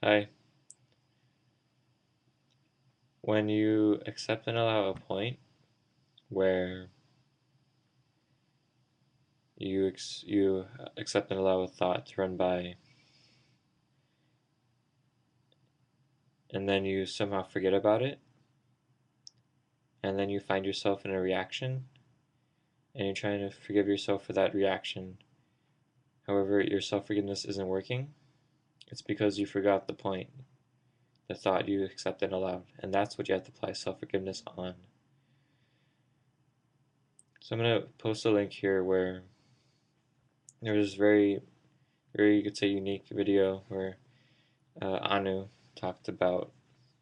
Hi. When you accept and allow a point where you accept and allow a thought to run by, and then you somehow forget about it, and then you find yourself in a reaction, and you're trying to forgive yourself for that reaction. However, your self-forgiveness isn't working. It's because you forgot the point, the thought you accepted and allowed, and that's what you have to apply self-forgiveness on. So I'm going to post a link here where there's this very, you could say, unique video where Anu talked about,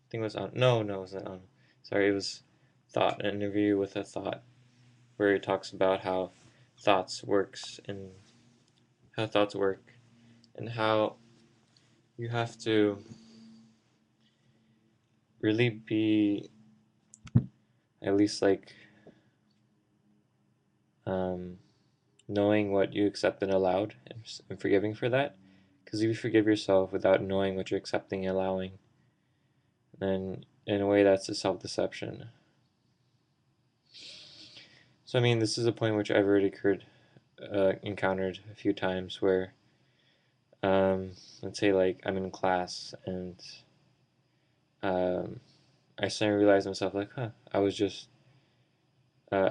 I think it was on, no, it wasn't on, sorry, it was Thought, an interview with a Thought, where he talks about how thoughts work, and how you have to really be at least like um, knowing what you accept and allowed, and forgiving for that. Because if you forgive yourself without knowing what you're accepting and allowing, then in a way that's a self-deception. So I mean, this is a point which I've already encountered a few times where, let's say like I'm in class and um, I suddenly realize myself like, huh, I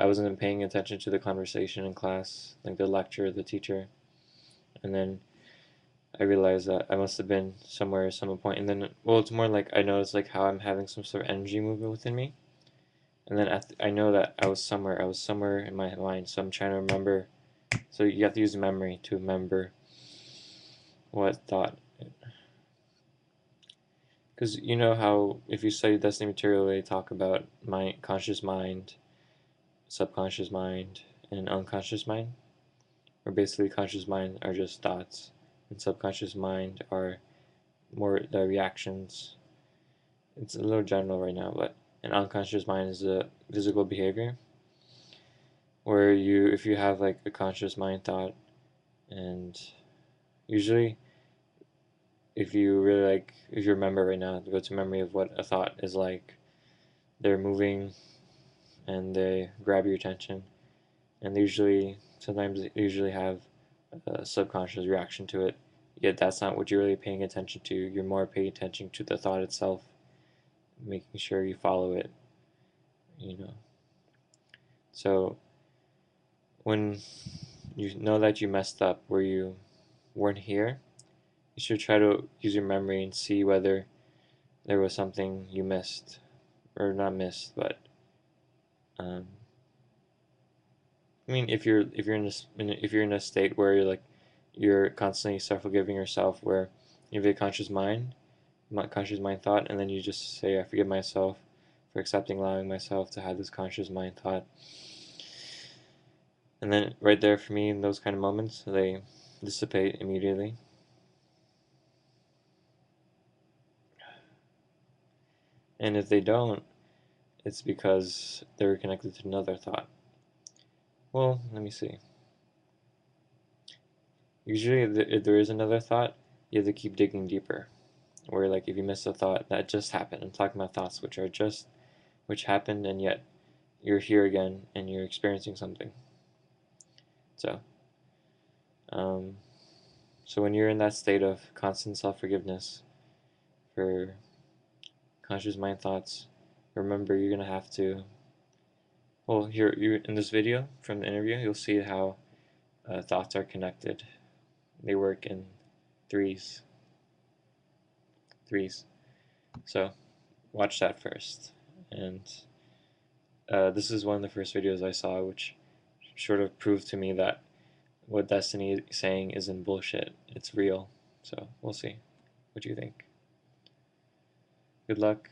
wasn't paying attention to the conversation in class, like the lecture, the teacher, and then I realized that I must have been somewhere at some point, and then, well, it's more like I notice like how I'm having some sort of energy movement within me, and then I know that I was somewhere in my mind, so I'm trying to remember. So you have to use memory to remember what thought. Because you know how if you study Destiny material, they talk about conscious mind, subconscious mind, and unconscious mind. Where basically conscious mind are just thoughts, and subconscious mind are more the reactions. It's a little general right now, but an unconscious mind is a physical behavior where if you have like a conscious mind thought, and usually if you remember right now, go to memory of what a thought is like. They're moving and they grab your attention, and sometimes they usually have a subconscious reaction to it. Yet that's not what you're really paying attention to. You're more paying attention to the thought itself, making sure you follow it. You know. So when you know that you messed up where you weren't here, you should try to use your memory and see whether there was something you missed, or not missed, but um, I mean, if you're in a state where you're constantly self-forgiving yourself, where you have a conscious mind thought, and then you just say, "I forgive myself for allowing myself to have this conscious mind thought," and then right there for me, in those kind of moments, they dissipate immediately. And if they don't, it's because they're connected to another thought. Well, let me see. Usually, if there is another thought, you have to keep digging deeper. Where like if you miss a thought that just happened, I'm talking about thoughts which happened, and yet you're here again and you're experiencing something. So, um, so when you're in that state of constant self-forgiveness for conscious mind thoughts, remember you're gonna have to. Well, here you in this video from the interview, you'll see how thoughts are connected. They work in threes. Threes. So watch that first. And this is one of the first videos I saw, which sort of proved to me that what Destiny is saying isn't bullshit. It's real. So we'll see. What do you think? Good luck.